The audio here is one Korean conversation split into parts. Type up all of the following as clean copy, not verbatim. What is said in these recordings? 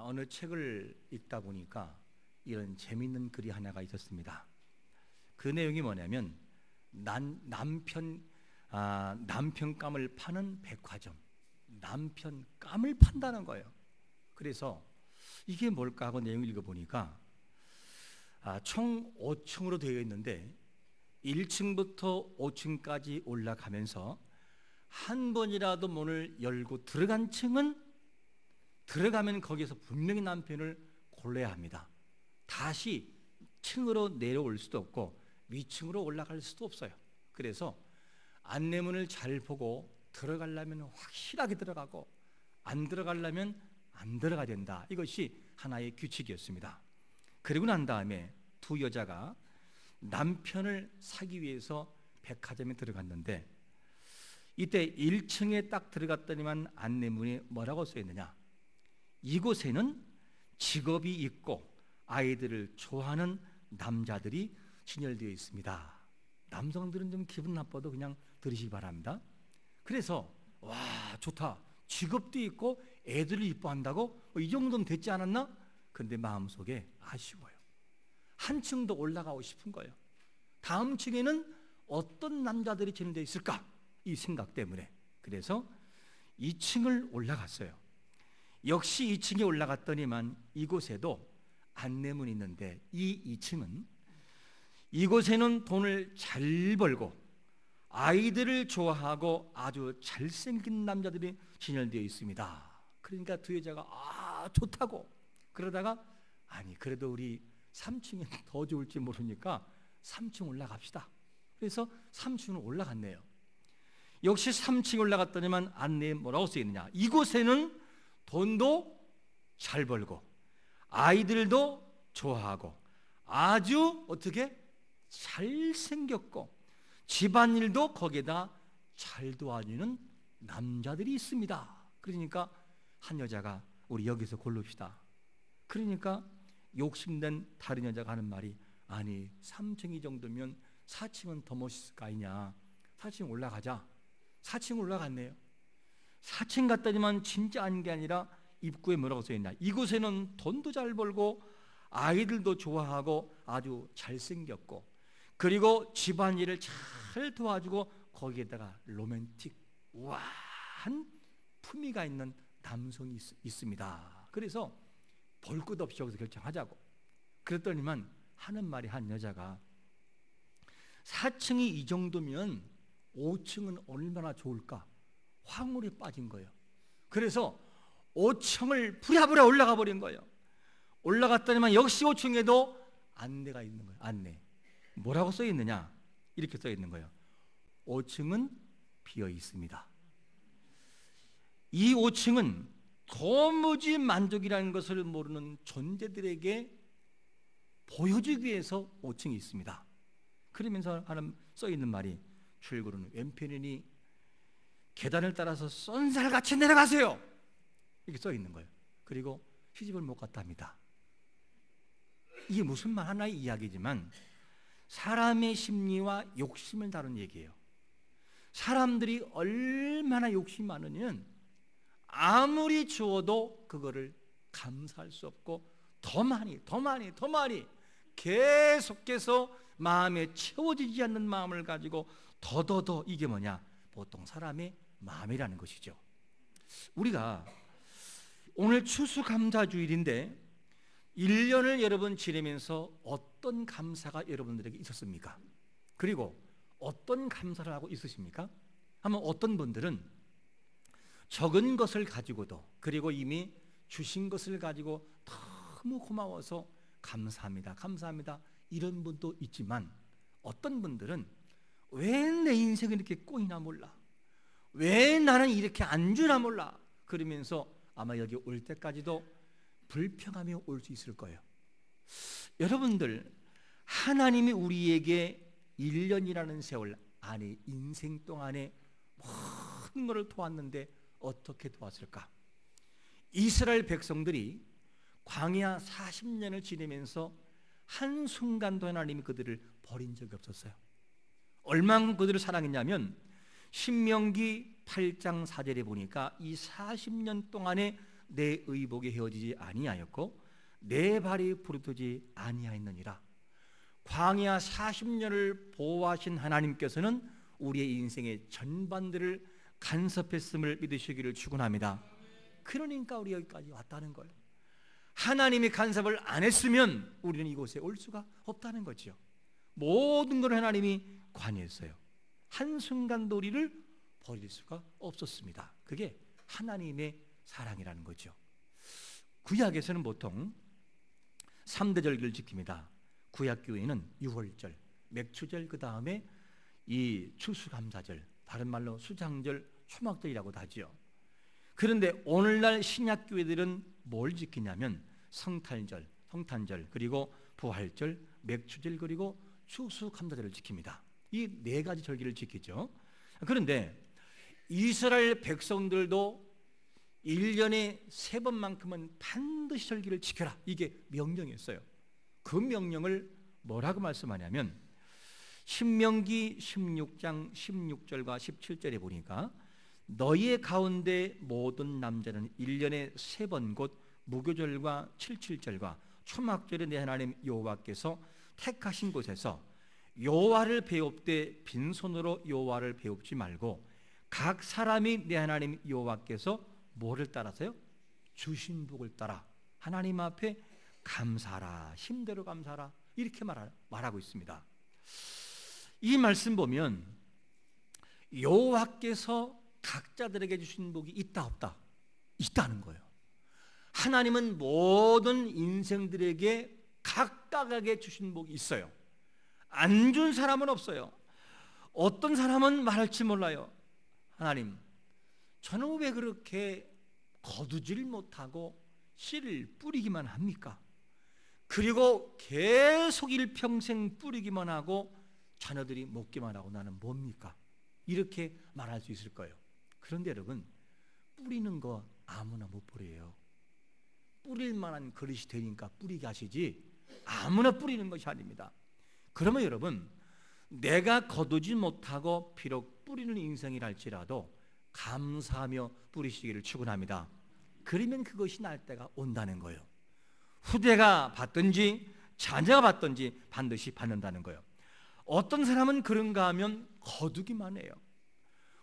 어느 책을 읽다 보니까 이런 재미있는 글이 하나가 있었습니다. 그 내용이 뭐냐면 남편감을 파는 백화점, 남편감을 판다는 거예요. 그래서 이게 뭘까 하고 내용을 읽어보니까 총 5층으로 되어 있는데 1층부터 5층까지 올라가면서 한 번이라도 문을 열고 들어간 층은 들어가면 거기서 분명히 남편을 골라야 합니다. 다시 층으로 내려올 수도 없고 위층으로 올라갈 수도 없어요. 그래서 안내문을 잘 보고 들어가려면 확실하게 들어가고 안 들어가려면 안 들어가야 된다. 이것이 하나의 규칙이었습니다. 그리고 난 다음에 두 여자가 남편을 사기 위해서 백화점에 들어갔는데 이때 1층에 딱 들어갔더니만 안내문에 뭐라고 써있느냐, 이곳에는 직업이 있고 아이들을 좋아하는 남자들이 진열되어 있습니다. 남성들은 좀 기분 나빠도 그냥 들으시기 바랍니다. 그래서 와, 좋다, 직업도 있고 애들을 이뻐한다고? 이 정도면 됐지 않았나? 근데 마음속에 아쉬워요. 한 층 더 올라가고 싶은 거예요. 다음 층에는 어떤 남자들이 진열되어 있을까? 이 생각 때문에. 그래서 2층을 올라갔어요. 역시 2층에 올라갔더니만 이곳에도 안내문이 있는데 이 2층은 이곳에는 돈을 잘 벌고 아이들을 좋아하고 아주 잘생긴 남자들이 진열되어 있습니다. 그러니까 두 여자가 좋다고 그러다가 아니 그래도 우리 3층이 더 좋을지 모르니까 3층 올라갑시다. 그래서 3층으로 올라갔네요. 역시 3층 올라갔더니만 안내에 뭐라고 써있느냐, 이곳에는 돈도 잘 벌고 아이들도 좋아하고 아주 어떻게 잘생겼고 집안일도 거기에다 잘 도와주는 남자들이 있습니다. 그러니까 한 여자가 우리 여기서 고릅시다. 그러니까 욕심낸 다른 여자가 하는 말이 아니 3층 정도면 4층은 더 멋있을 거 아니냐, 4층 올라가자. 4층 올라갔네요. 4층 갔더니만 진짜 아닌 게 아니라 입구에 뭐라고 써있나, 이곳에는 돈도 잘 벌고 아이들도 좋아하고 아주 잘생겼고 그리고 집안일을 잘 도와주고 거기에다가 로맨틱 우아한 품위가 있는 남성이 있습니다. 그래서 볼 것 없이 여기서 결정하자고 그랬더니만 하는 말이, 한 여자가 4층이 이 정도면 5층은 얼마나 좋을까 황홀에 빠진 거예요. 그래서 5층을 부랴부랴 올라가 버린 거예요. 올라갔더니만 역시 5층에도 안내가 있는 거예요. 안내 뭐라고 써 있느냐, 이렇게 써 있는 거예요. 5층은 비어 있습니다. 이 5층은 도무지 만족이라는 것을 모르는 존재들에게 보여주기 위해서 5층이 있습니다. 그러면서 써 있는 말이, 출구는 왼편이니 계단을 따라서 쏜살같이 내려가세요. 이렇게 써 있는 거예요. 그리고 시집을 못 갔다 합니다. 이게 무슨 말 하나의 이야기지만 사람의 심리와 욕심을 다룬 얘기예요. 사람들이 얼마나 욕심이 많으면 아무리 주어도 그거를 감사할 수 없고 더 많이 계속해서 마음에 채워지지 않는 마음을 가지고 더더더, 이게 뭐냐, 보통 사람의 마음이라는 것이죠. 우리가 오늘 추수감사주일인데 1년을 여러분 지내면서 어떤 감사가 여러분들에게 있었습니까? 그리고 어떤 감사를 하고 있으십니까? 한번 어떤 분들은 적은 것을 가지고도 그리고 이미 주신 것을 가지고 너무 고마워서 감사합니다, 감사합니다 이런 분도 있지만, 어떤 분들은 왜 내 인생이 이렇게 꼬이나 몰라, 왜 나는 이렇게 안 주나 몰라 그러면서 아마 여기 올 때까지도 불평함이 올 수 있을 거예요. 여러분들, 하나님이 우리에게 1년이라는 세월 안에, 인생 동안에 모든 것을 도왔는데 어떻게 도왔을까? 이스라엘 백성들이 광야 40년을 지내면서 한순간도 하나님이 그들을 버린 적이 없었어요. 얼마나 그들을 사랑했냐면 신명기 8장 4절에 보니까 이 40년 동안에 내 의복이 헤어지지 아니하였고 내 발이 부르트지 아니하였느니라. 광야 40년을 보호하신 하나님께서는 우리의 인생의 전반들을 간섭했음을 믿으시기를 축원합니다. 그러니까 우리 여기까지 왔다는 거예요. 하나님이 간섭을 안 했으면 우리는 이곳에 올 수가 없다는 거죠. 모든 걸 하나님이 관여했어요. 한순간도 우리를 버릴 수가 없었습니다. 그게 하나님의 사랑이라는 거죠. 구약에서는 보통 3대 절기를 지킵니다. 구약교회는 유월절, 맥추절, 그 다음에 이 추수감사절, 다른 말로 수장절, 초막절이라고도 하죠. 그런데 오늘날 신약교회들은 뭘 지키냐면 성탄절, 그리고 부활절, 맥추절, 그리고 추수감사절을 지킵니다. 이 4가지 절기를 지키죠. 그런데 이스라엘 백성들도 1년에 3번만큼은 반드시 절기를 지켜라. 이게 명령이었어요. 그 명령을 뭐라고 말씀하냐면 신명기 16장 16절과 17절에 보니까 너희의 가운데 모든 남자는 1년에 3번 곧 무교절과 칠칠절과 초막절에 내 하나님 여호와께서 택하신 곳에서 여호와를 배웁되 빈손으로 여호와를 배웁지 말고 각 사람이 내 하나님 여호와께서 뭐를 따라서요? 주신 복을 따라 하나님 앞에 감사하라, 힘대로 감사하라, 이렇게 말하고 있습니다. 이 말씀 보면 여호와께서 각자들에게 주신 복이 있다 없다? 있다는 거예요. 하나님은 모든 인생들에게 각각에게 주신 복이 있어요. 안 준 사람은 없어요. 어떤 사람은 말할지 몰라요. 하나님, 저는 왜 그렇게 거두질 못하고 씨를 뿌리기만 합니까? 그리고 계속 일평생 뿌리기만 하고 자녀들이 먹기만 하고 나는 뭡니까? 이렇게 말할 수 있을 거예요. 그런데 여러분, 뿌리는 거 아무나 못 뿌려요. 뿌릴 만한 그릇이 되니까 뿌리게 하시지 아무나 뿌리는 것이 아닙니다. 그러면 여러분, 내가 거두지 못하고 비록 뿌리는 인생이랄지라도 감사하며 뿌리시기를 축원합니다. 그러면 그것이 날 때가 온다는 거예요. 후대가 받든지 자녀가 받든지 반드시 받는다는 거예요. 어떤 사람은 그런가 하면 거두기만 해요.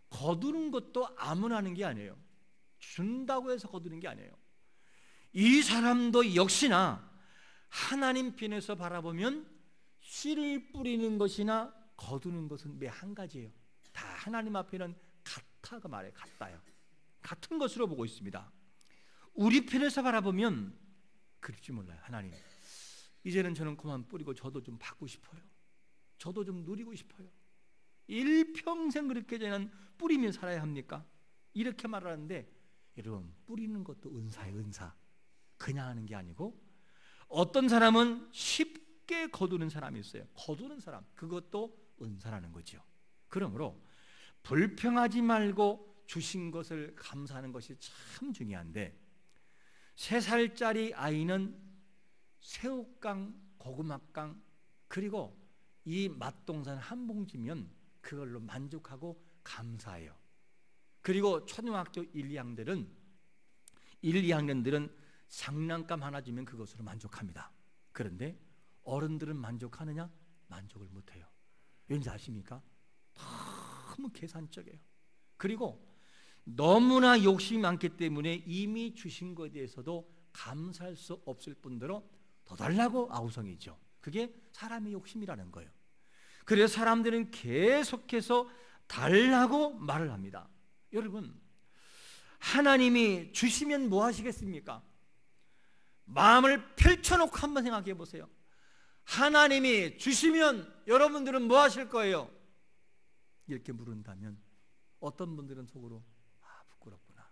거두는 것도 아무나 하는 게 아니에요. 준다고 해서 거두는 게 아니에요. 이 사람도 역시나 하나님 편에서 바라보면 씨를 뿌리는 것이나 거두는 것은 매 한 가지예요. 다 하나님 앞에는 같다고 말해요. 같다요. 같은 것으로 보고 있습니다. 우리 편에서 바라보면 그럴지 몰라요. 하나님, 이제는 저는 그만 뿌리고 저도 좀 받고 싶어요. 저도 좀 누리고 싶어요. 일평생 그렇게 저는 뿌리며 살아야 합니까? 이렇게 말하는데 여러분, 뿌리는 것도 은사예요. 은사. 그냥 하는 게 아니고 어떤 사람은 쉽게 거두는 사람이 있어요. 거두는 사람, 그것도 은사라는 거죠. 그러므로 불평하지 말고 주신 것을 감사하는 것이 참 중요한데 3살짜리 아이는 새우깡, 고구마깡, 그리고 이 맛동산 한 봉지면 그걸로 만족하고 감사해요. 그리고 초등학교 1, 2학년들은 장난감 하나 주면 그것으로 만족합니다. 그런데 어른들은 만족하느냐? 만족을 못해요. 왠지 아십니까? 너무 계산적이에요. 그리고 너무나 욕심이 많기 때문에 이미 주신 것에 대해서도 감사할 수 없을 뿐더러 더 달라고 아우성이죠. 그게 사람의 욕심이라는 거예요. 그래서 사람들은 계속해서 달라고 말을 합니다. 여러분, 하나님이 주시면 뭐 하시겠습니까? 마음을 펼쳐놓고 한번 생각해 보세요. 하나님이 주시면 여러분들은 뭐 하실 거예요? 이렇게 물은다면 어떤 분들은 속으로 부끄럽구나.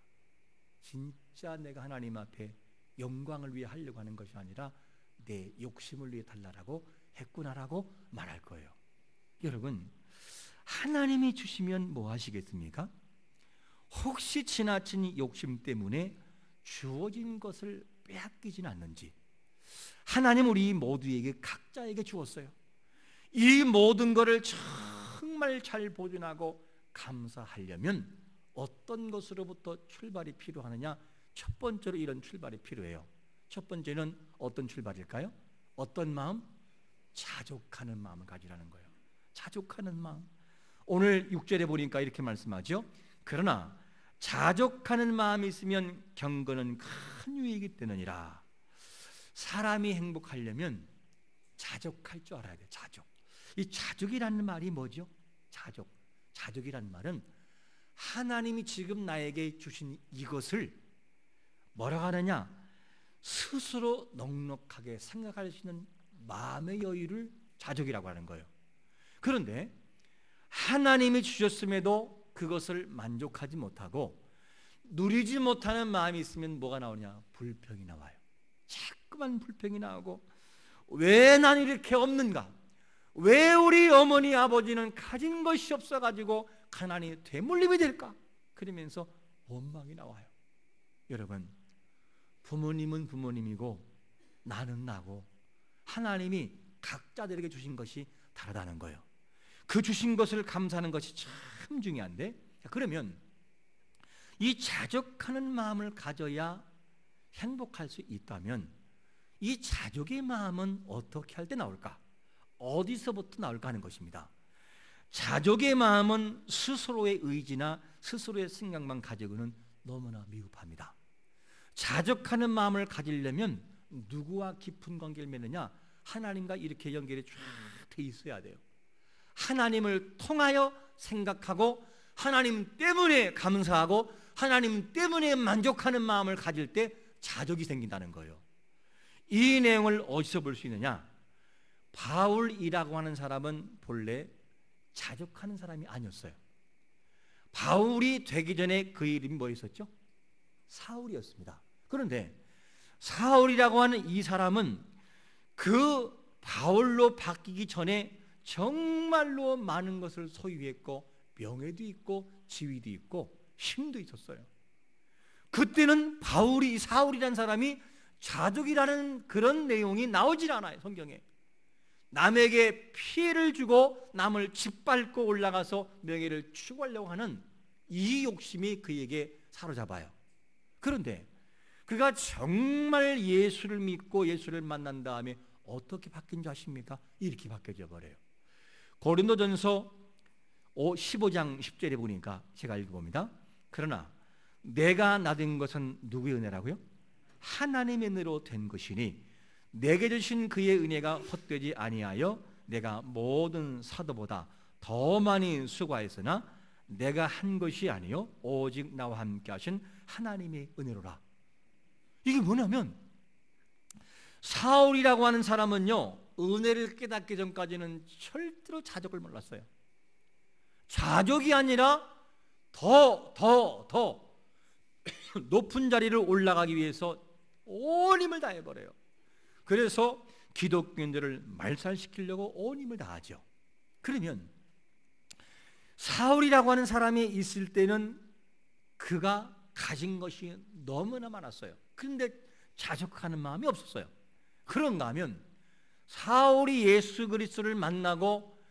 진짜 내가 하나님 앞에 영광을 위해 하려고 하는 것이 아니라 내 욕심을 위해 달라고 했구나라고 말할 거예요. 여러분, 하나님이 주시면 뭐 하시겠습니까? 혹시 지나친 욕심 때문에 주어진 것을 빼앗기진 않는지. 하나님 우리 모두에게 각자에게 주었어요. 이 모든 것을 정말 잘 보존하고 감사하려면 어떤 것으로부터 출발이 필요하느냐? 첫 번째로 이런 출발이 필요해요. 첫 번째는 어떤 출발일까요? 어떤 마음? 자족하는 마음을 가지라는 거예요. 자족하는 마음. 오늘 6절에 보니까 이렇게 말씀하죠. 그러나 자족하는 마음이 있으면 경건은 큰 유익이 되느니라. 사람이 행복하려면 자족할 줄 알아야 돼요. 자족. 이 자족이라는 말이 뭐죠? 자족. 자족이라는 말은 하나님이 지금 나에게 주신 이것을 뭐라고 하느냐? 스스로 넉넉하게 생각할 수 있는 마음의 여유를 자족이라고 하는 거예요. 그런데 하나님이 주셨음에도 그것을 만족하지 못하고 누리지 못하는 마음이 있으면 뭐가 나오냐? 불평이 나와요. 자꾸만 불평이 나오고, 왜 난 이렇게 없는가? 왜 우리 어머니 아버지는 가진 것이 없어가지고 가난이 되물림이 될까? 그러면서 원망이 나와요. 여러분, 부모님은 부모님이고 나는 나고 하나님이 각자들에게 주신 것이 다르다는 거예요. 그 주신 것을 감사하는 것이 참 중요한데, 그러면 이 자족하는 마음을 가져야 행복할 수 있다면 이 자족의 마음은 어떻게 할 때 나올까? 어디서부터 나올까 하는 것입니다. 자족의 마음은 스스로의 의지나 스스로의 생각만 가지고는 너무나 미흡합니다. 자족하는 마음을 가지려면 누구와 깊은 관계를 맺느냐? 하나님과 이렇게 연결이 쫙 돼 있어야 돼요. 하나님을 통하여 생각하고 하나님 때문에 감사하고 하나님 때문에 만족하는 마음을 가질 때 자족이 생긴다는 거예요. 이 내용을 어디서 볼 수 있느냐? 바울이라고 하는 사람은 본래 자족하는 사람이 아니었어요. 바울이 되기 전에 그 이름이 뭐였었죠? 사울이었습니다. 그런데 사울이라고 하는 이 사람은 그 바울로 바뀌기 전에 정말로 많은 것을 소유했고 명예도 있고 지위도 있고 힘도 있었어요. 그때는 바울이, 사울이라는 사람이 자족이라는 그런 내용이 나오질 않아요. 성경에. 남에게 피해를 주고 남을 짓밟고 올라가서 명예를 추구하려고 하는 이 욕심이 그에게 사로잡아요. 그런데 그가 정말 예수를 믿고 예수를 만난 다음에 어떻게 바뀐 줄 아십니까? 이렇게 바뀌어져 버려요. 고린도전서 15장 10절에 보니까 제가 읽어봅니다. 그러나 내가 나된 것은 누구의 은혜라고요? 하나님의 은혜로 된 것이니 내게 주신 그의 은혜가 헛되지 아니하여 내가 모든 사도보다 더 많이 수고하였으나 내가 한 것이 아니요 오직 나와 함께 하신 하나님의 은혜로라. 이게 뭐냐면 사울이라고 하는 사람은요, 은혜를 깨닫기 전까지는 절대로 자족을 몰랐어요. 자족이 아니라 더 높은 자리를 올라가기 위해서 온 힘을 다해버려요. 그래서 기독교인들을 말살시키려고 온 힘을 다하죠. 그러면 사울이라고 하는 사람이 있을 때는 그가 가진 것이 너무나 많았어요. 그런데 자족하는 마음이 없었어요. 그런가 하면 사울이 예수 그리스도를 만나고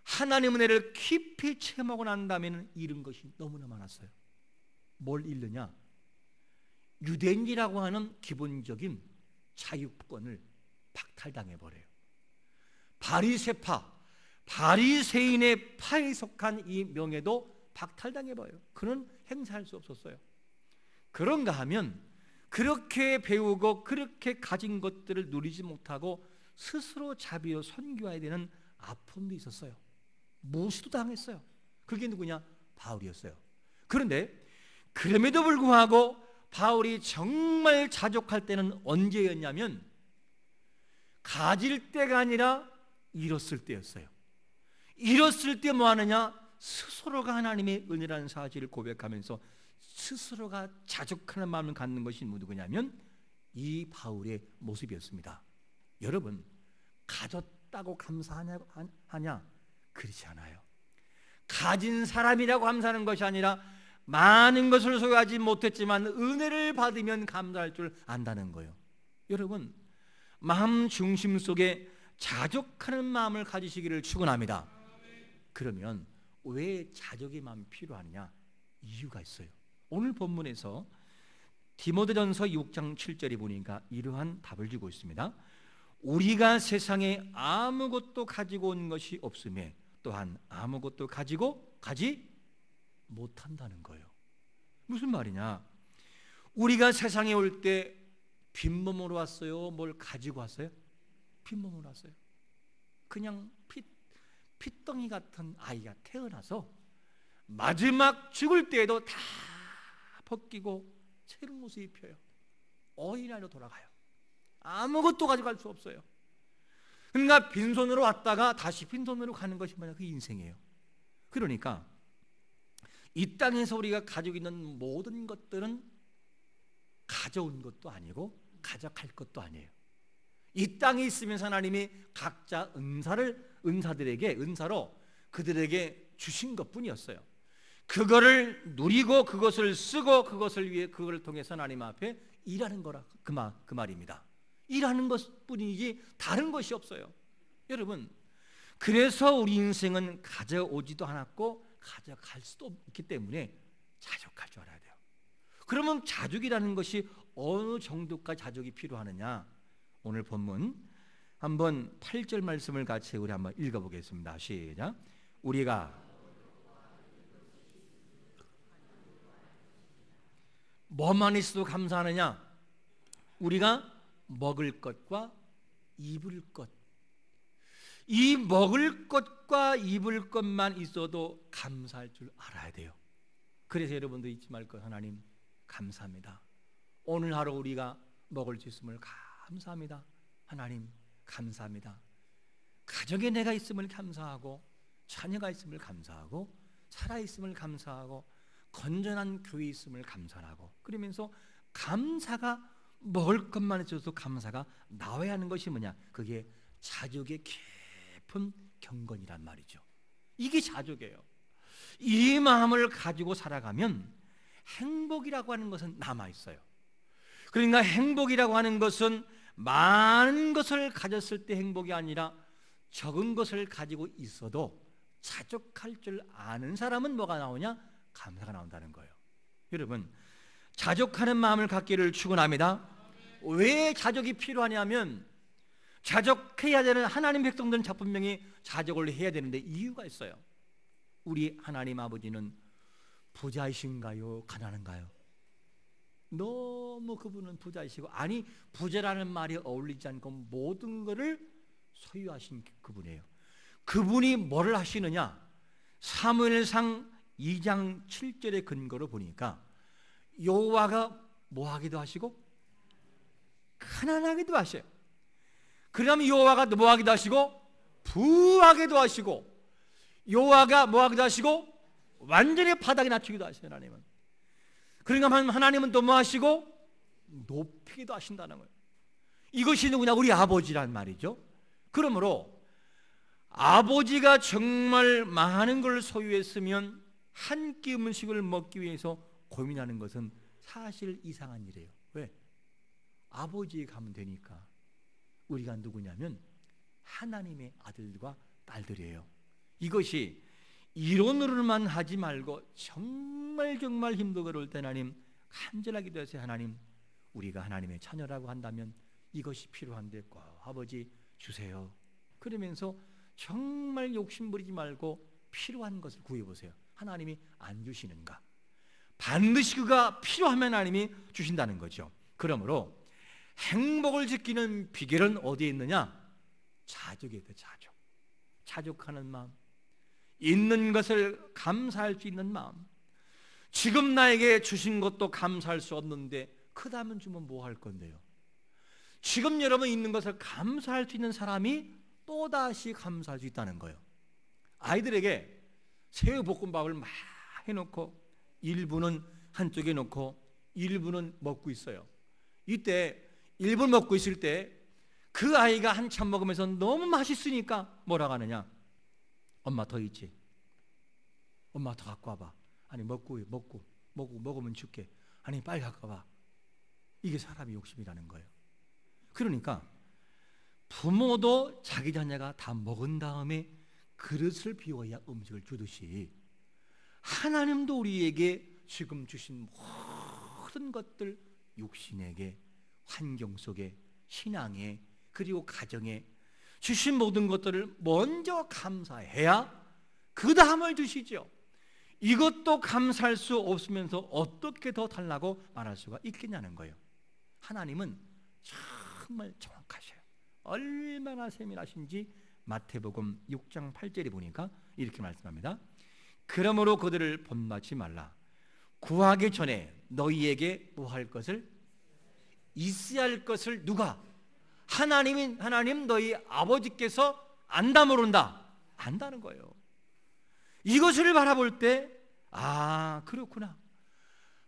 하나님 은혜를 깊이 체험하고 난 다음에는 잃은 것이 너무나 많았어요. 뭘 잃느냐? 유대인이라고 하는 기본적인 자유권을 박탈당해버려요. 바리새파, 바리새인의 파에 속한 이 명예도 박탈당해버려요. 그는 행사할 수 없었어요. 그런가 하면 그렇게 배우고 그렇게 가진 것들을 누리지 못하고 스스로 자비로 선교해야 되는 아픔도 있었어요. 무시도 당했어요. 그게 누구냐? 바울이었어요. 그런데 그럼에도 불구하고 바울이 정말 자족할 때는 언제였냐면 가질 때가 아니라 잃었을 때였어요. 잃었을 때 뭐 하느냐? 스스로가 하나님의 은혜라는 사실을 고백하면서 스스로가 자족하는 마음을 갖는 것이 누구냐면 이 바울의 모습이었습니다. 여러분, 가졌다고 감사하냐? 그렇지 않아요. 가진 사람이라고 감사하는 것이 아니라 많은 것을 소유하지 못했지만 은혜를 받으면 감사할 줄 안다는 거예요. 여러분, 마음 중심 속에 자족하는 마음을 가지시기를 축원합니다. 그러면 왜 자족의 마음이 필요하느냐? 이유가 있어요. 오늘 본문에서 디모데전서 6장 7절에 보니까 이러한 답을 주고 있습니다. 우리가 세상에 아무것도 가지고 온 것이 없음에 또한 아무것도 가지 못한다는 거예요. 무슨 말이냐? 우리가 세상에 올 때 빈몸으로 왔어요? 뭘 가지고 왔어요? 빈몸으로 왔어요. 그냥 핏덩이 같은 아이가 태어나서 마지막 죽을 때에도 다 벗기고 새로운 옷을 입혀요. 어린아이로 돌아가요. 아무것도 가져갈 수 없어요. 그러니까 빈손으로 왔다가 다시 빈손으로 가는 것이 뭐냐? 그 인생이에요. 그러니까 이 땅에서 우리가 가지고 있는 모든 것들은 가져온 것도 아니고 가져갈 것도 아니에요. 이 땅에 있으면서 하나님이 각자 은사로 그들에게 주신 것뿐이었어요. 그거를 누리고 그것을 쓰고 그것을 위해 그걸 통해서 하나님 앞에 일하는 거라 그 말입니다. 일하는 것뿐이지 다른 것이 없어요. 여러분, 그래서 우리 인생은 가져오지도 않았고 가져갈 수도 없기 때문에 자족할 줄 알아야 돼요. 그러면 자족이라는 것이 어느 정도까지 자족이 필요하느냐? 오늘 본문 한번 8절 말씀을 같이 우리 한번 읽어보겠습니다. 시작. 우리가 뭐만 있어도 감사하느냐? 우리가 먹을 것과 입을 것, 이 먹을 것과 입을 것만 있어도 감사할 줄 알아야 돼요. 그래서 여러분도 잊지 말 것, 하나님 감사합니다. 오늘 하루 우리가 먹을 수 있음을 감사합니다. 하나님 감사합니다. 가정에 내가 있음을 감사하고, 자녀가 있음을 감사하고, 살아있음을 감사하고, 건전한 교회 있음을 감사하고, 그러면서 감사가 먹을 것만 있어도 감사가 나와야 하는 것이 뭐냐? 그게 자족의 깊은 경건이란 말이죠. 이게 자족이에요. 이 마음을 가지고 살아가면 행복이라고 하는 것은 남아있어요. 그러니까 행복이라고 하는 것은 많은 것을 가졌을 때 행복이 아니라 적은 것을 가지고 있어도 자족할 줄 아는 사람은 뭐가 나오냐? 감사가 나온다는 거예요. 여러분, 자족하는 마음을 갖기를 축원합니다. 왜 자족이 필요하냐면, 자족해야 되는 하나님 백성들은 분명히 자족을 해야 되는데 이유가 있어요. 우리 하나님 아버지는 부자이신가요? 가난한가요? 너무 그분은 부자이시고, 아니 부자라는 말이 어울리지 않고 모든 것을 소유하신 그분이에요. 그분이 뭐를 하시느냐? 사무엘상 2장 7절의 근거로 보니까 여호와가 뭐 하기도 하시고 가난하기도 하셔요. 그러면 여호와가 뭐 하기도 하시고 부하기도 하시고, 여호와가 뭐 하기도 하시고 완전히 바닥에 낮추기도 하셔요. 하나님은. 그러니까 하나님은 또 뭐 하시고 높이기도 하신다는 거예요. 이것이 누구냐? 우리 아버지란 말이죠. 그러므로 아버지가 정말 많은 걸 소유했으면 한 끼 음식을 먹기 위해서 고민하는 것은 사실 이상한 일이에요. 왜? 아버지에 가면 되니까. 우리가 누구냐면 하나님의 아들과 딸들이에요. 이것이 이론으로만 하지 말고 정말 힘들고 어려울 때 하나님 간절하게 기도해서, 하나님 우리가 하나님의 자녀라고 한다면 이것이 필요한데 꼭 아버지 주세요. 그러면서 정말 욕심부리지 말고 필요한 것을 구해보세요. 하나님이 안 주시는가? 반드시 그가 필요하면 하나님이 주신다는 거죠. 그러므로 행복을 지키는 비결은 어디에 있느냐? 자족에 있다. 자족하는 마음, 있는 것을 감사할 수 있는 마음. 지금 나에게 주신 것도 감사할 수 없는데 그 다음은 주면 뭐 할 건데요? 지금 여러분 있는 것을 감사할 수 있는 사람이 또다시 감사할 수 있다는 거예요. 아이들에게 새우볶음밥을 막 해놓고 일부는 한쪽에 놓고 일부는 먹고 있어요. 이때 일부를 먹고 있을 때 그 아이가 한참 먹으면서 너무 맛있으니까 뭐라고 하느냐? 엄마 더 있지? 엄마 더 갖고 와봐. 아니 먹으면 줄게. 아니 빨리 갖고 와봐. 이게 사람의 욕심이라는 거예요. 그러니까 부모도 자기 자녀가 다 먹은 다음에 그릇을 비워야 음식을 주듯이 하나님도 우리에게 지금 주신 모든 것들 육신에게, 환경 속에, 신앙에, 그리고 가정에 주신 모든 것들을 먼저 감사해야 그 다음을 주시죠. 이것도 감사할 수 없으면서 어떻게 더 달라고 말할 수가 있겠냐는 거예요. 하나님은 정말 정확하셔요. 얼마나 세밀하신지 마태복음 6장 8절에 보니까 이렇게 말씀합니다. 그러므로 그들을 본받지 말라. 구하기 전에 너희에게 뭐 할 것을, 있어야 할 것을 누가? 하나님 너희 아버지께서 안다 모른다? 안다는 거예요. 이것을 바라볼 때 그렇구나.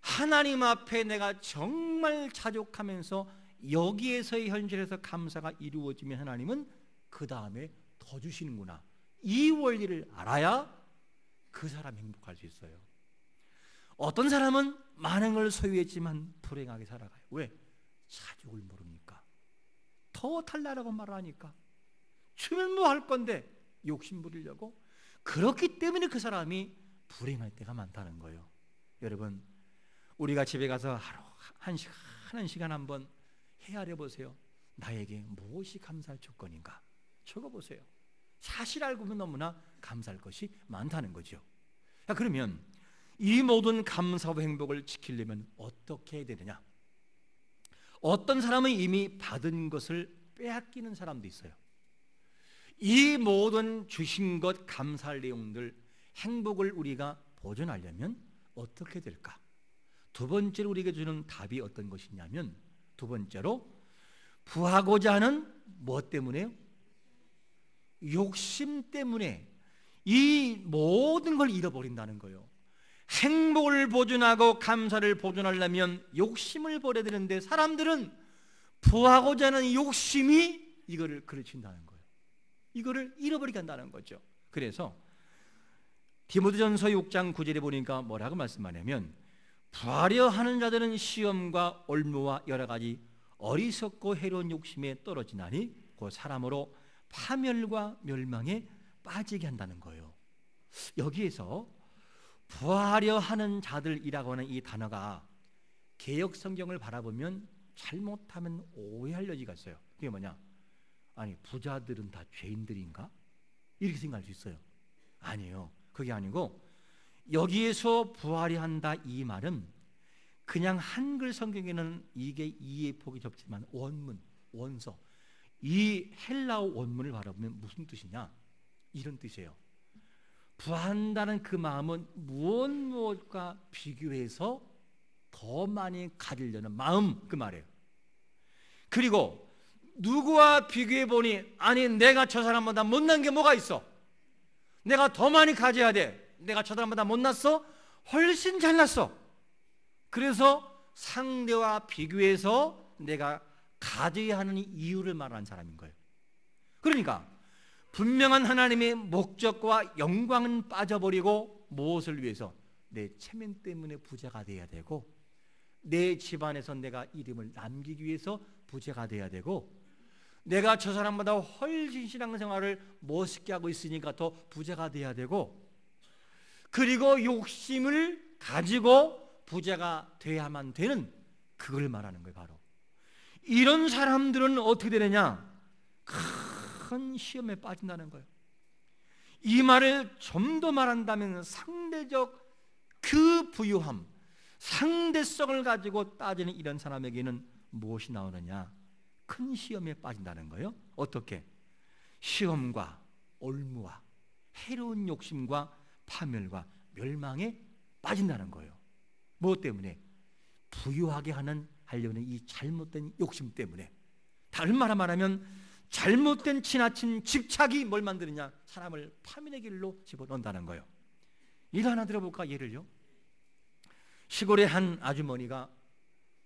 하나님 앞에 내가 정말 자족하면서 여기에서의 현실에서 감사가 이루어지면 하나님은 그 다음에 더 주시는구나. 이 원리를 알아야 그 사람이 행복할 수 있어요. 어떤 사람은 많은 걸 소유했지만 불행하게 살아가요. 왜? 자족을 모릅니까? 더 달라라고 말하니까 주면 뭐 할 건데 욕심 부리려고. 그렇기 때문에 그 사람이 불행할 때가 많다는 거예요. 여러분, 우리가 집에 가서 하루 한 시간 한번 헤아려 보세요. 나에게 무엇이 감사할 조건인가 적어보세요. 사실 알고 보면 너무나 감사할 것이 많다는 거죠. 자, 그러면 이 모든 감사와 행복을 지키려면 어떻게 해야 되느냐? 어떤 사람은 이미 받은 것을 빼앗기는 사람도 있어요. 이 모든 주신 것, 감사할 내용들, 행복을 우리가 보존하려면 어떻게 될까? 두 번째로 우리에게 주는 답이 어떤 것이냐면, 두 번째로 부하고자 하는 무엇 때문에요? 욕심 때문에 이 모든 걸 잃어버린다는 거예요. 행복을 보존하고 감사를 보존하려면 욕심을 버려야 되는데 사람들은 부하고자 하는 욕심이 이거를 그르친다는 거예요. 이거를 잃어버리게 한다는 거죠. 그래서 디모데전서 6장 9절에 보니까 뭐라고 말씀하냐면, 부하려 하는 자들은 시험과 올무와 여러 가지 어리석고 해로운 욕심에 떨어지나니 그 사람으로 파멸과 멸망에 빠지게 한다는 거예요. 여기에서 부하려 하는 자들이라고 하는 이 단어가 개역 성경을 바라보면 잘못하면 오해할 여지가 있어요. 그게 뭐냐? 아니, 부자들은 다 죄인들인가? 이렇게 생각할 수 있어요. 아니에요. 그게 아니고, 여기에서 부하려 한다 이 말은 그냥 한글 성경에는 이게 이해 폭이 좁지만 원문, 원서, 이 헬라어 원문을 바라보면 무슨 뜻이냐? 이런 뜻이에요. 부한다는 그 마음은 무엇과 비교해서 더 많이 가지려는 마음, 그 말이에요. 그리고 누구와 비교해 보니, 아니 내가 저 사람보다 못난 게 뭐가 있어? 내가 더 많이 가져야 돼. 내가 저 사람보다 못났어? 훨씬 잘났어. 그래서 상대와 비교해서 내가 가져야 하는 이유를 말하는 사람인 거예요. 그러니까 분명한 하나님의 목적과 영광은 빠져버리고 무엇을 위해서? 내 체면 때문에 부자가 돼야 되고, 내 집안에서 내가 이름을 남기기 위해서 부자가 돼야 되고, 내가 저 사람보다 훨씬 신앙생활을 멋있게 하고 있으니까 더 부자가 돼야 되고, 그리고 욕심을 가지고 부자가 돼야만 되는, 그걸 말하는 거예요. 바로 이런 사람들은 어떻게 되느냐? 큰 시험에 빠진다는 거예요. 이 말을 좀 더 말한다면 상대적 그 부유함, 상대성을 가지고 따지는 이런 사람에게는 무엇이 나오느냐? 큰 시험에 빠진다는 거예요. 어떻게? 시험과 올무와 해로운 욕심과 파멸과 멸망에 빠진다는 거예요. 무엇 때문에? 부유하게 하려는 이 잘못된 욕심 때문에. 다른 말로 말하면 잘못된 지나친 집착이 뭘 만드느냐? 사람을 파멸의 길로 집어넣는다는 거예요. 일 하나 들어볼까? 예를요, 시골의 한 아주머니가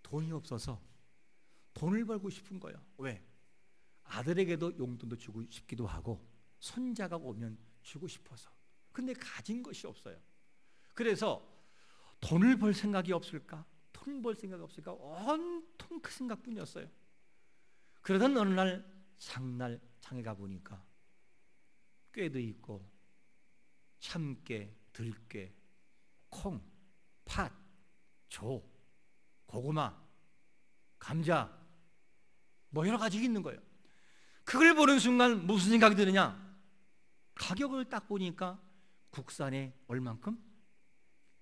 돈이 없어서 돈을 벌고 싶은 거예요. 왜? 아들에게도 용돈도 주고 싶기도 하고 손자가 오면 주고 싶어서. 근데 가진 것이 없어요. 그래서 돈을 벌 생각이 없을까? 돈 벌 생각이 없을까? 온통 그 생각뿐이었어요. 그러던 어느 날 장에 가보니까 꾀도 있고 참깨, 들깨, 콩, 팥, 조, 고구마, 감자, 뭐 여러 가지 있는 거예요. 그걸 보는 순간 무슨 생각이 드느냐? 가격을 딱 보니까 국산에 얼만큼?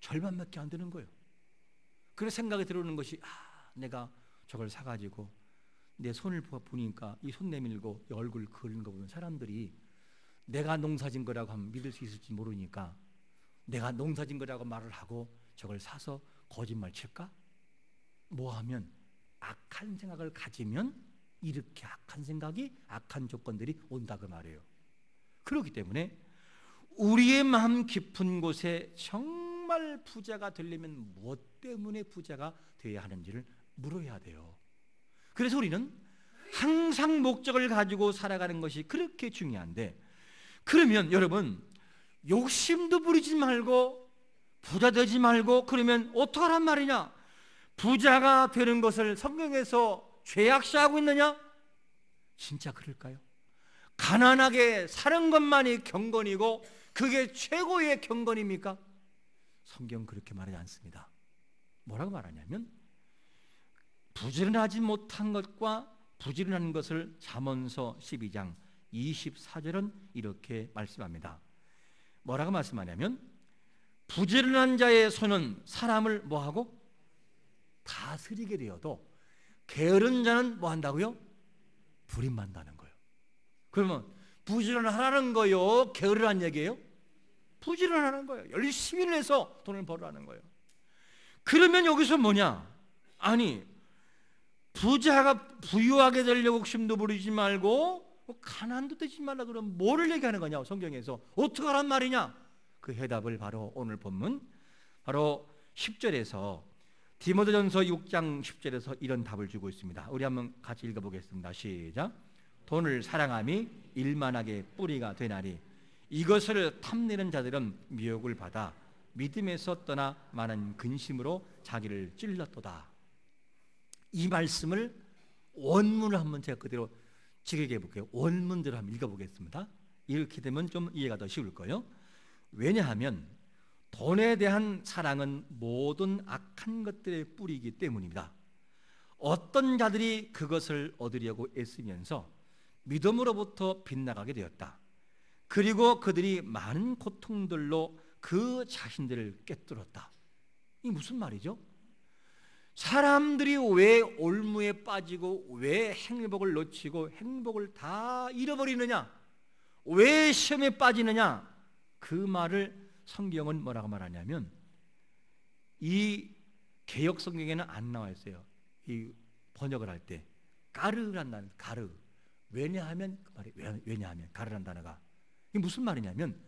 절반밖에 안 되는 거예요. 그래서 생각이 들어오는 것이, 내가 저걸 사가지고 내 손을 보니까 이 손 내밀고 이 얼굴 그리는 거 보면 사람들이 내가 농사진 거라고 하면 믿을 수 있을지 모르니까 내가 농사진 거라고 말을 하고 저걸 사서 거짓말 칠까? 뭐 하면 악한 생각을 가지면 이렇게 악한 생각이, 악한 조건들이 온다 그 말이에요. 그렇기 때문에 우리의 마음 깊은 곳에 정말 부자가 되려면 무엇 때문에 부자가 되어야 하는지를 물어야 돼요. 그래서 우리는 항상 목적을 가지고 살아가는 것이 그렇게 중요한데, 그러면 여러분 욕심도 부리지 말고 부자 되지 말고 그러면 어떡하란 말이냐? 부자가 되는 것을 성경에서 죄악시하고 있느냐? 진짜 그럴까요? 가난하게 사는 것만이 경건이고 그게 최고의 경건입니까? 성경 그렇게 말하지 않습니다. 뭐라고 말하냐면 부지런하지 못한 것과 부지런한 것을 잠언서 12장 24절은 이렇게 말씀합니다. 뭐라고 말씀하냐면 부지런한 자의 손은 사람을 뭐하고? 다스리게 되어도 게으른 자는 뭐 한다고요? 부림만다는 거예요. 그러면 부지런하라는 거요? 게으르란 얘기예요? 부지런하는 거예요. 열심히 해서 돈을 벌으라는 거예요. 그러면 여기서 뭐냐? 아니 부자가 부유하게 되려고 욕심도 부리지 말고 가난도 되지 말라 그러면 뭐를 얘기하는 거냐? 성경에서 어떻게 하란 말이냐? 그 해답을 바로 오늘 본문 바로 10절에서 디모데전서 6장 10절에서 이런 답을 주고 있습니다. 우리 한번 같이 읽어보겠습니다. 시작. 돈을 사랑함이 일만하게 뿌리가 되나니 이것을 탐내는 자들은 미혹을 받아 믿음에서 떠나 많은 근심으로 자기를 찔렀도다. 이 말씀을 원문을 한번 제가 그대로 직역해 볼게요. 원문대로 한번 읽어보겠습니다. 이렇게 되면 좀 이해가 더 쉬울 거예요. 왜냐하면 돈에 대한 사랑은 모든 악한 것들의 뿌리이기 때문입니다. 어떤 자들이 그것을 얻으려고 애쓰면서 믿음으로부터 빗나가게 되었다. 그리고 그들이 많은 고통들로 그 자신들을 꿰뚫었다. 이게 무슨 말이죠? 사람들이 왜 올무에 빠지고 왜 행복을 놓치고 행복을 다 잃어버리느냐? 왜 시험에 빠지느냐? 그 말을 성경은 뭐라고 말하냐면 이 개역 성경에는 안 나와 있어요. 이 번역을 할 때 까르란다는 가르. 왜냐하면 그 말이 왜냐하면 가르란 단어가 이게 무슨 말이냐면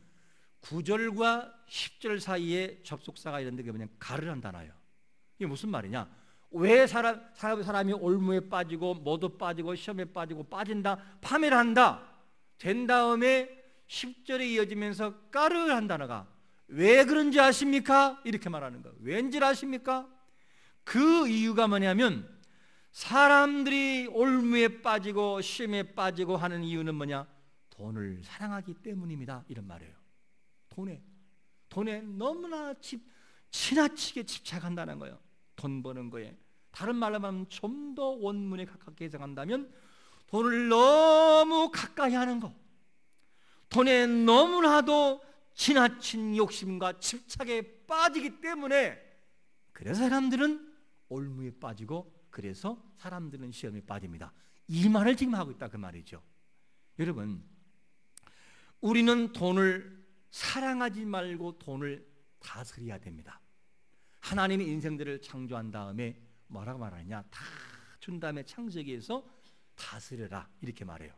9절과 10절 사이에 접속사가 있는데 그게 뭐냐면 가르란 단어예요. 이게 무슨 말이냐? 왜 사람이 올무에 빠지고 뭐도 빠지고 시험에 빠지고 빠진다 파멸을 한다 된 다음에 10절에 이어지면서 까르란 단어가 왜 그런지 아십니까? 이렇게 말하는 거예요. 왠지 아십니까? 그 이유가 뭐냐면 사람들이 올무에 빠지고 시험에 빠지고 하는 이유는 뭐냐? 돈을 사랑하기 때문입니다. 이런 말이에요. 돈에 너무나 지나치게 집착한다는 거예요. 돈 버는 거에. 다른 말로 하면 좀 더 원문에 가깝게 해석한다면 돈을 너무 가까이 하는 거, 돈에 너무나도 지나친 욕심과 집착에 빠지기 때문에 그래서 사람들은 올무에 빠지고 그래서 사람들은 시험에 빠집니다. 이 말을 지금 하고 있다 그 말이죠. 여러분, 우리는 돈을 사랑하지 말고 돈을 다스려야 됩니다. 하나님이 인생들을 창조한 다음에 뭐라고 말하느냐? 다 준 다음에 창세기에서 다스려라 이렇게 말해요.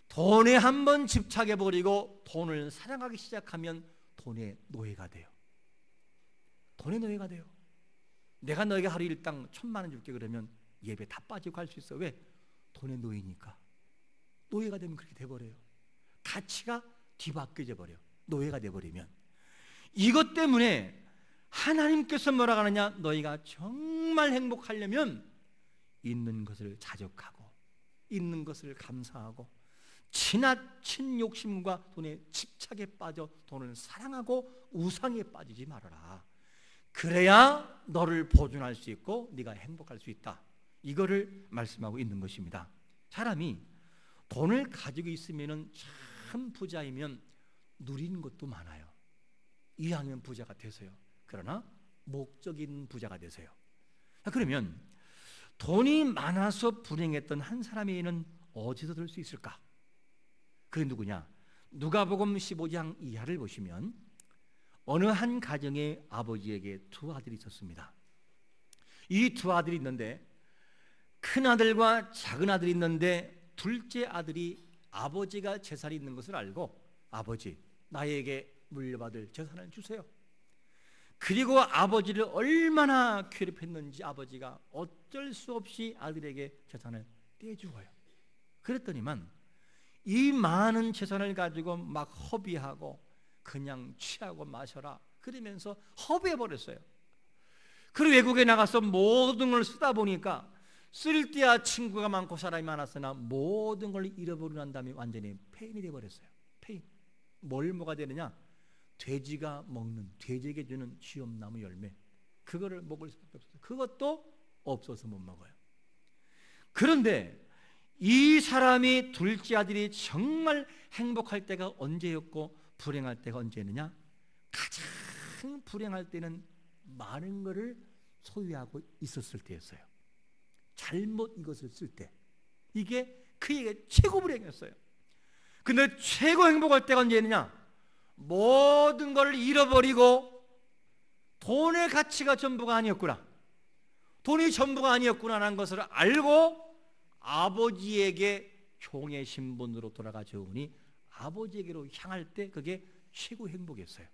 돈에 한번 집착해버리고 돈을 사랑하기 시작하면 돈의 노예가 돼요. 돈의 노예가 돼요. 내가 너에게 하루 일당 1,000만 원 줄게 그러면 예배 다 빠지고 갈 수 있어. 왜? 돈의 노예니까. 노예가 되면 그렇게 돼버려요. 가치가 뒤바뀌어져 버려. 노예가 돼버리면. 이것 때문에 하나님께서 뭐라고 하느냐? 너희가 정말 행복하려면 있는 것을 자족하고 있는 것을 감사하고 지나친 욕심과 돈에 집착에 빠져 돈을 사랑하고 우상에 빠지지 말아라. 그래야 너를 보존할 수 있고 네가 행복할 수 있다. 이거를 말씀하고 있는 것입니다. 사람이 돈을 가지고 있으면 참 부자이면 누리는 것도 많아요. 이왕이면 부자가 되세요. 그러나 목적인 부자가 되세요. 그러면 돈이 많아서 불행했던 한 사람에게는 어디서 들 수 있을까? 그게 누구냐? 누가복음 15장 이하를 보시면 어느 한 가정의 아버지에게 두 아들이 있었습니다. 이 두 아들이 있는데 큰 아들과 작은 아들이 있는데 둘째 아들이 아버지가 재산이 있는 것을 알고 아버지, 나에게 물려받을 재산을 주세요. 그리고 아버지를 얼마나 괴롭혔는지 아버지가 어쩔 수 없이 아들에게 재산을 떼주어요. 그랬더니만 이 많은 재산을 가지고 막 허비하고 그냥 취하고 마셔라 그러면서 허비해버렸어요. 그리고 외국에 나가서 모든 걸 쓰다 보니까 쓸 때야 친구가 많고 사람이 많았으나 모든 걸 잃어버리고 난 다음에 완전히 폐인이 되어버렸어요. 폐인. 뭘 뭐가 되느냐? 돼지가 먹는, 돼지에게 주는 쥐엄나무 열매, 그거를 먹을 수밖에 없어요. 그것도 없어서 못 먹어요. 그런데 이 사람이 둘째 아들이 정말 행복할 때가 언제였고 불행할 때가 언제느냐? 가장 불행할 때는 많은 것을 소유하고 있었을 때였어요. 잘못 이것을 쓸 때, 이게 그에게 최고 불행이었어요. 근데 최고 행복할 때가 언제였느냐? 모든 걸 잃어버리고 돈의 가치가 전부가 아니었구나, 돈이 전부가 아니었구나라는 것을 알고 아버지에게 종의 신분으로 돌아가 주오니 아버지에게로 향할 때 그게 최고 행복이었어요.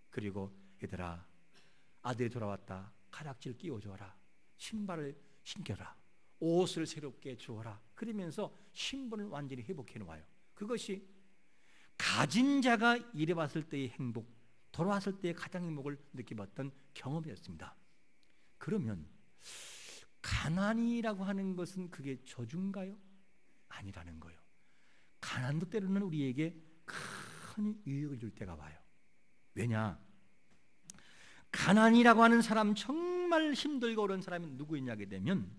그리고 얘들아, 아들이 돌아왔다, 가락질 끼워줘라, 신발을 신겨라, 옷을 새롭게 주어라, 그러면서 신분을 완전히 회복해 놓아요. 그것이 가진 자가 이래봤을 때의 행복, 돌아왔을 때의 가장 행복을 느껴봤던 경험이었습니다. 그러면 가난이라고 하는 것은 그게 저주인가요? 아니라는 거예요. 가난도 때로는 우리에게 큰 유익을 줄 때가 와요. 왜냐? 가난이라고 하는 사람, 정말 힘들고 어려운 사람이 누구이냐게 되면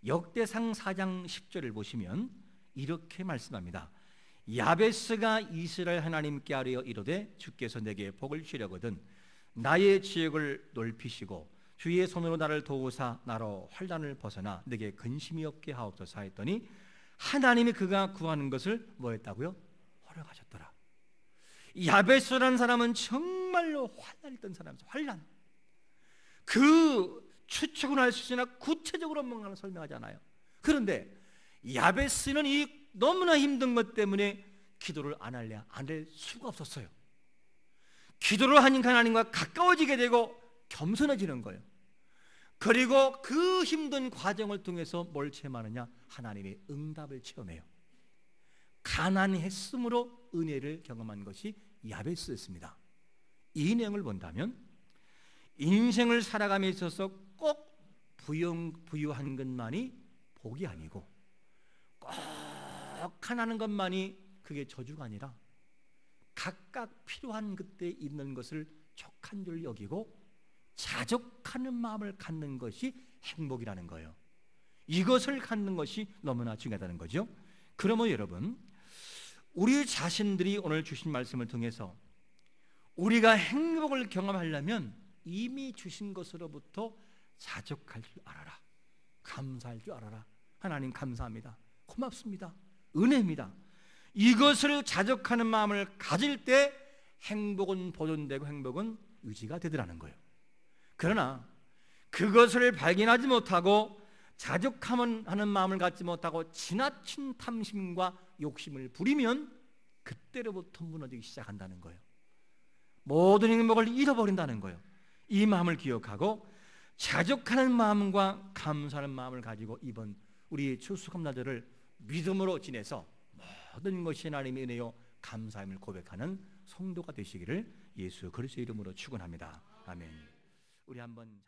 역대상 4장 10절을 보시면 이렇게 말씀합니다. 야베스가 이스라엘 하나님께 아뢰어 이르되 주께서 내게 복을 주려거든 나의 지역을 넓히시고 주의 손으로 나를 도우사 나로 환난을 벗어나 내게 근심이 없게 하옵소서 했더니 하나님이 그가 구하는 것을 뭐 했다고요? 허락하셨더라. 야베스라는 사람은 정말로 환난이 있던 사람이었어요. 환난. 그 추측은 할 수 있으나 구체적으로 뭔가를 설명하지 않아요. 그런데 야베스는 이 너무나 힘든 것 때문에 기도를 안 할 수가 없었어요. 기도를 하니까 하나님과 가까워지게 되고 겸손해지는 거예요. 그리고 그 힘든 과정을 통해서 뭘 체험하느냐? 하나님의 응답을 체험해요. 가난했으므로 은혜를 경험한 것이 야베스였습니다. 이 내용을 본다면 인생을 살아감에 있어서 꼭 부유한 것만이 복이 아니고 꼭 가난한 것만이 그게 저주가 아니라 각각 필요한 그때 있는 것을 족한 줄 여기고 자족하는 마음을 갖는 것이 행복이라는 거예요. 이것을 갖는 것이 너무나 중요하다는 거죠. 그러면 여러분, 우리 자신들이 오늘 주신 말씀을 통해서 우리가 행복을 경험하려면 이미 주신 것으로부터 자족할 줄 알아라, 감사할 줄 알아라. 하나님 감사합니다, 고맙습니다, 은혜입니다. 이것을 자족하는 마음을 가질 때 행복은 보존되고 행복은 유지가 되더라는 거예요. 그러나 그것을 발견하지 못하고 자족하는 마음을 갖지 못하고 지나친 탐심과 욕심을 부리면 그때로부터 무너지기 시작한다는 거예요. 모든 행복을 잃어버린다는 거예요. 이 마음을 기억하고 자족하는 마음과 감사하는 마음을 가지고 이번 우리 추수감사절을 믿음으로 지내서 모든 것이 하나님의 은혜요 감사함을 고백하는 성도가 되시기를 예수 그리스도의 이름으로 축원합니다. 아멘. 우리 한번